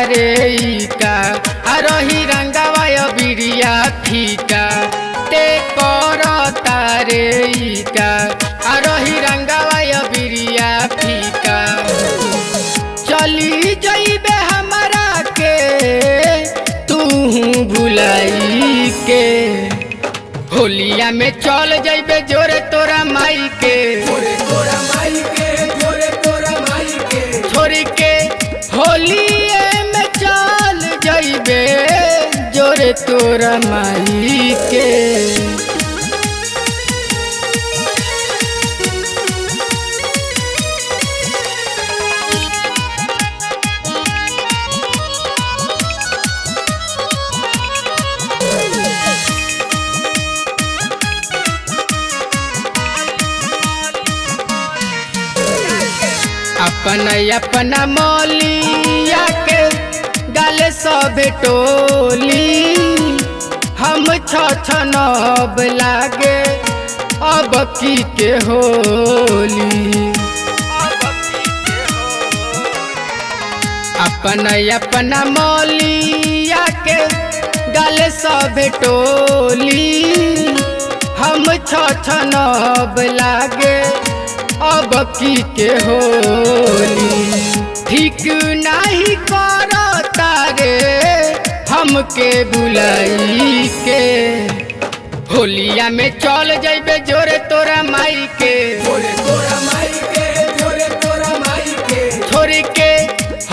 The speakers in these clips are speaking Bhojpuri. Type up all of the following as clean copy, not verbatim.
तारे का रही रंगावा बिरिया फीका ते कर तारे का रही रंगावा बिरिया फीका चली जइबे हमरा के तू भुलाई के होलिया में चल जइबे जोरे तोरा माई के छोड़ के होलिया में चल जइबे जोरे तोरा माई के अपना मौलिया के गाले सब टोली हम छनब लागे अब की के होली अपना मौलिया के गाले सब टोली हम छनब लागे अब की के होली ठीक नहीं कर तारे हमके बुलाई के होलिया में चल जइबे जोरे तोरा माई के छोड़ के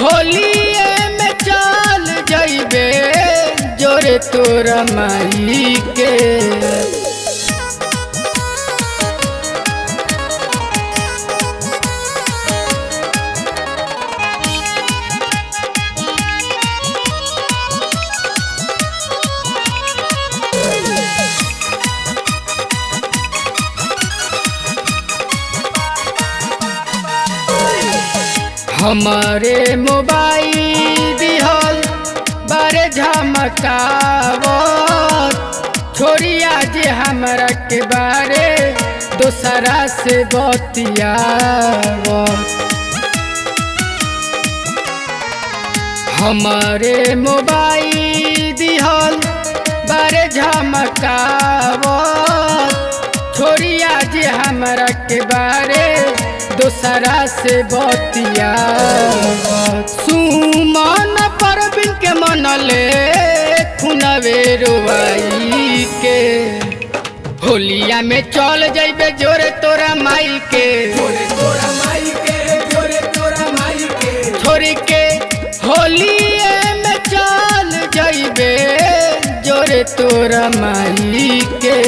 होलिया में चल जइबे जोरे तोरा माई के हमारे मोबाइल दिहल बारे झमकावत छोड़िया जे हमरा के बारे दोसरा से बतियावत हमारे मोबाइल दिहल बारे झमकावत छोड़िया जे हमरा के बारे दोसरा से बतिया सुमन परबिन के मनले खुनवे रोवाई के होलिया में चल जइबे जोरे तोरा माई के छोड़ के होलिया में चल जइबे जोरे तोरा माई के।